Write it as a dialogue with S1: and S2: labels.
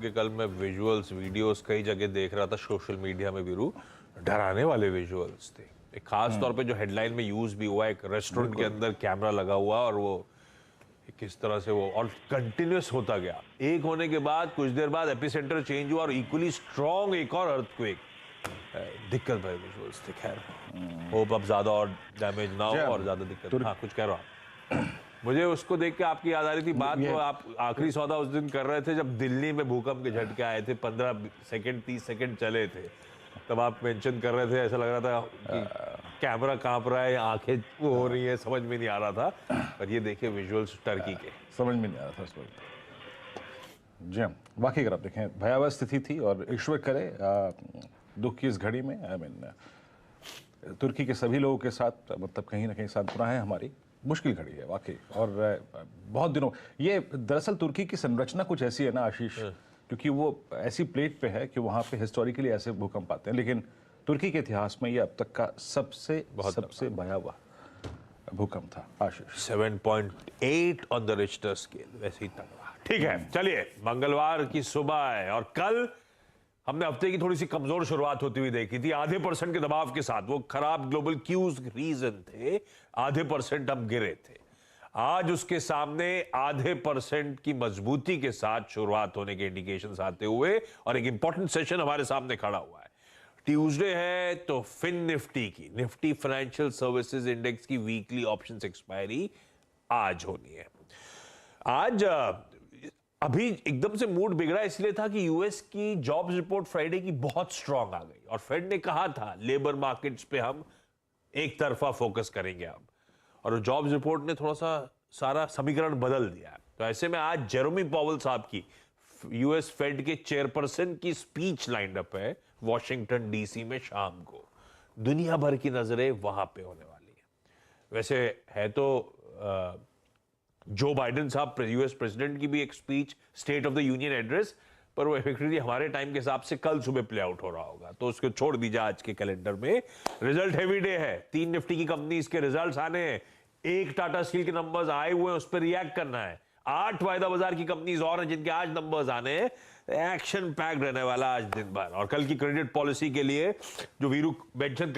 S1: कि कल मैं विजुअल्स वीडियोस कई जगह देख रहा था सोशल मीडिया में, वीरू, डराने वाले विजुअल्स थे। एक खास तौर पे जो हेडलाइन में यूज भी हुआ, एक रेस्टोरेंट के अंदर कैमरा लगा हुआ और वो किस तरह से वो और कंटिन्यूस होता गया। एक होने के बाद कुछ देर बाद एपिसेंटर चेंज हुआ और इक्वली स्ट्रॉन्ग एक और अर्थक्वेक। दिक्कत भाई विजुअल्स थे। खैर, होप अब ज्यादा और डैमेज ना हो और ज्यादा दिक्कत। हाँ, कुछ कह रहा हूँ। मुझे उसको देख के आपकी याद आ रही थी बात, वो आप आखिरी सौदा उस दिन कर रहे थे जब दिल्ली में भूकंप के झटके आए थे, 15 सेकंड 30 सेकंड चले थे। तब आप मेंशन कर रहे थे, ऐसा लग रहा था कि कैमरा कांप रहा है, आंखें वो हो रही है, समझ में नहीं आ रहा था। पर ये देखिए विजुअल्स टर्की के,
S2: समझ में नहीं आ रहा था उस वक्त। जी हाँ, वाकई अगर आप देखें भयावह स्थिति थी और ईश्वर करे दुख की इस घड़ी में तुर्की के सभी लोगों के साथ मतलब कहीं ना कहीं सांत्वना है। हमारी मुश्किल घड़ी है वाकई, और बहुत दिनों ये दरअसल तुर्की की संरचना कुछ ऐसी है ना आशीष, क्योंकि वो ऐसी प्लेट पे है कि वहाँ पे हिस्टोरिकली ऐसे भूकंप आते हैं, लेकिन तुर्की के इतिहास में ये अब तक का सबसे भयावह भूकंप था आशीष।
S1: 7.8 ऑन द रिक्टर स्केल, वैसे ही तगड़ा। ठीक है, चलिए, मंगलवार की सुबह है और कल हमने हफ्ते की थोड़ी सी कमजोर शुरुआत होती हुई देखी थी, आधे % के दबाव के साथ। वो खराब ग्लोबल क्यूज रीजन थे, आधे % हम गिरे थे। आज उसके सामने आधे % की मजबूती के साथ शुरुआत होने के इंडिकेशंस आते हुए और एक इंपॉर्टेंट सेशन हमारे सामने खड़ा हुआ है। ट्यूसडे है तो Fin Nifty financial services index की वीकली ऑप्शंस एक्सपायरी आज होनी है। आज अभी एकदम से मूड बिगड़ा इसलिए था कि यूएस की जॉब्स रिपोर्ट फ्राइडे की बहुत स्ट्रांग आ गई और फेड ने कहा था लेबर मार्केट्स पे हम एक तरफा फोकस करेंगे अब, और जॉब्स रिपोर्ट ने थोड़ा सा सारा समीकरण बदल दिया है। तो ऐसे में आज जेरोमी पॉवेल साहब की, यूएस फेड के चेयरपर्सन की स्पीच लाइंड अप है वॉशिंगटन डीसी में शाम को। दुनिया भर की नजरें वहां पे होने वाली है। वैसे है तो जो बाइडेन साहब यूएस प्रेसिडेंट की भी एक speech, state of the union address, पर वो इफेक्टिवली हमारे टाइम के हिसाब से कल सुबह प्ले आउट हो रहा होगा, तो उसको छोड़ दीजिए आज के कैलेंडर में। रिजल्ट हेवी डे है, 3 निफ्टी की कंपनीज के रिजल्ट्स आने हैं, 1 टाटा स्टील के नंबर्स आए हुए हैं, उस पर रिएक्ट करना है। 8 वायदा बाजार की कंपनीज और हैं जिनके आज नंबर्स आने हैं। एक्शन पैक्ड रहने वाला आज दिन भर। और कल की क्रेडिट पॉलिसी के लिए जो वीरू मेंशन